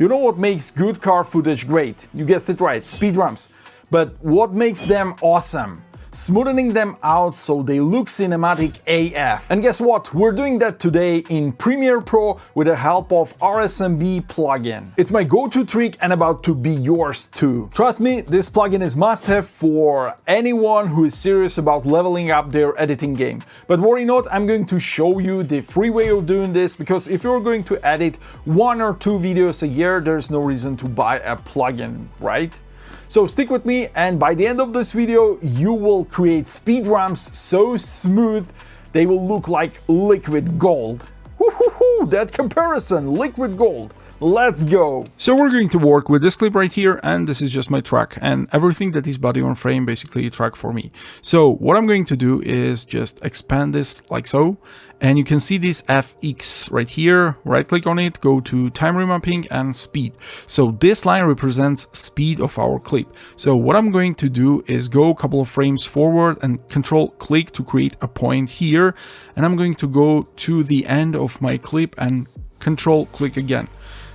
You know what makes good car footage great? You guessed it right, speedrums. But what makes them awesome? Smoothing them out so they look cinematic AF. And guess what? We're doing that today in Premiere Pro with the help of RSMB plugin. It's my go-to trick and about to be yours too. Trust me, this plugin is must-have for anyone who is serious about leveling up their editing game. But worry not, I'm going to show you the free way of doing this, because if you're going to edit 1 or 2 videos a year, there's no reason to buy a plugin, right? So stick with me, and by the end of this video, you will create speedrums so smooth they will look like liquid gold. Woohoo! That comparison, liquid gold. Let's go! So we're going to work with this clip right here, and this is just my track, and everything that is body on frame basically track for me. So what I'm going to do is just expand this like so, and you can see this FX right here. Right click on it, go to time remapping and speed. So this line represents speed of our clip. So what I'm going to do is go a couple of frames forward and control click to create a point here, and I'm going to go to the end of my clip and control click again.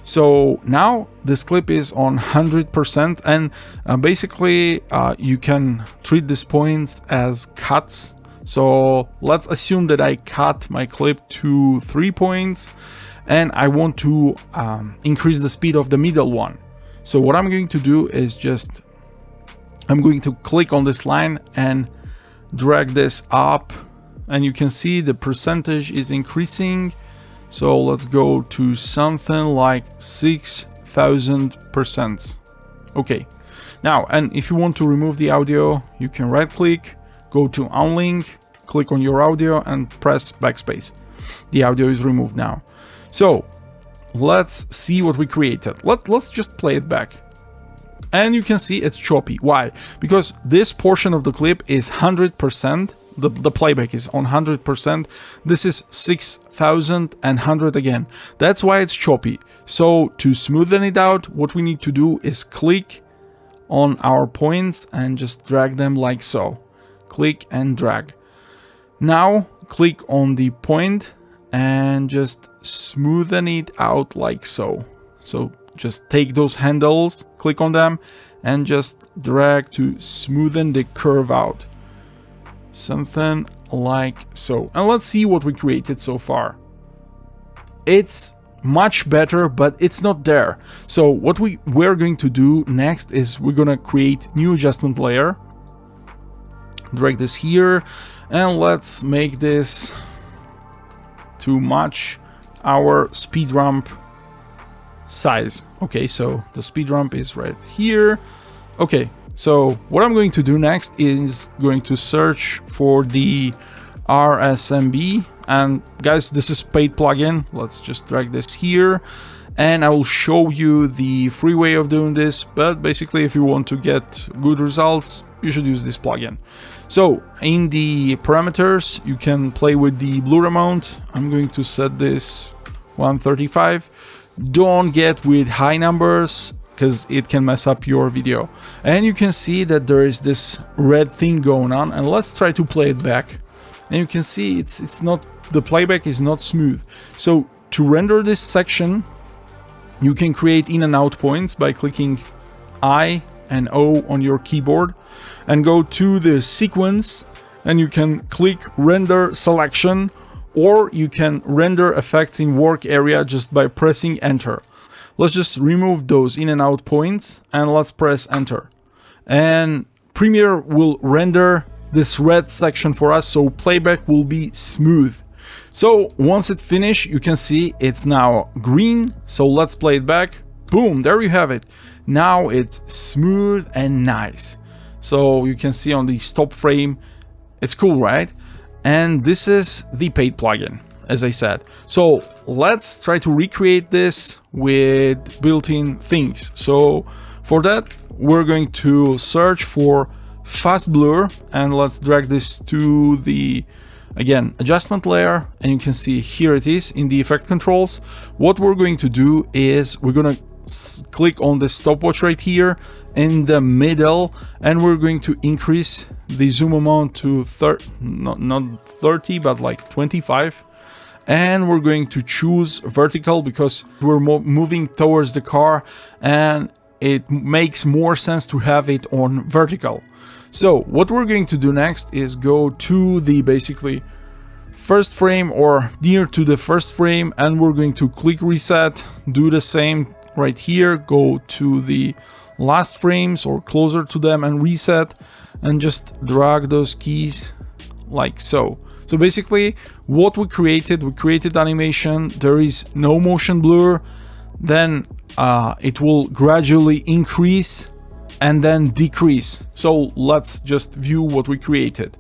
So now this clip is on 100%, and basically you can treat these points as cuts. So let's assume that I cut my clip to 3 points, and I want to increase the speed of the middle one. So what I'm going to do is I'm going to click on this line and drag this up, and you can see the percentage is increasing. So let's go to something like 6000%. Okay. Now, and if you want to remove the audio, you can right click, go to unlink, click on your audio and press backspace. The audio is removed now. So let's see what we created. Let's just play it back. And you can see it's choppy. Why? Because this portion of the clip is 100%. The playback is on 100%. This is 6000 and 100 again. That's why it's choppy. So to smoothen it out, what we need to do is click on our points and just drag them like so. Click and drag. Now click on the point and just smoothen it out like so. So just take those handles, click on them, and just drag to smoothen the curve out. Something like so. And let's see what we created so far. It's much better, but it's not there. So what we're going to do next is we're gonna create new adjustment layer. Drag this here, and let's make this to match our speed ramp size. Okay, so the speed ramp is right here. Okay, so what I'm going to do next is going to search for the RSMB, and guys, this is paid plugin. Let's just drag this here, and I will show you the free way of doing this. But basically, if you want to get good results, you should use this plugin. So in the parameters, you can play with the blur amount. I'm going to set this 135. Don't get with high numbers, because it can mess up your video. And you can see that there is this red thing going on, and let's try to play it back. And you can see it's not, the playback is not smooth. So to render this section, you can create in and out points by clicking I and O on your keyboard and go to the sequence, and you can click render selection, or you can render effects in work area just by pressing enter. Let's just remove those in and out points, and let's press enter. And Premiere will render this red section for us, so playback will be smooth. So once it's finished, you can see it's now green. So let's play it back. Boom, there you have it. Now it's smooth and nice. So you can see on the stop frame, it's cool, right? And this is the paid plugin, as I said. So let's try to recreate this with built-in things. So for that, we're going to search for fast blur, and let's drag this to the, again, adjustment layer, and you can see here it is in the effect controls. What we're going to do is we're going to click on the stopwatch right here in the middle, and we're going to increase the zoom amount to not 30 but like 25, and we're going to choose vertical because we're moving towards the car and it makes more sense to have it on vertical. So what we're going to do next is go to the basically first frame or near to the first frame, and we're going to click reset, do the same right here, go to the last frames or closer to them and reset, and just drag those keys like so. So basically what we created animation, there is no motion blur, then it will gradually increase and then decrease. So let's just view what we created.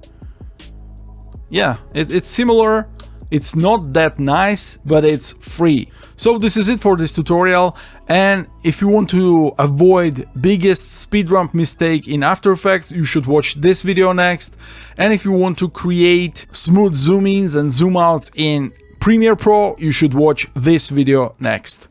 Yeah, it's similar. It's not that nice, but it's free. So this is it for this tutorial. And if you want to avoid biggest speed ramp mistake in After Effects, you should watch this video next. And if you want to create smooth zoom ins and zoom outs in Premiere Pro, you should watch this video next.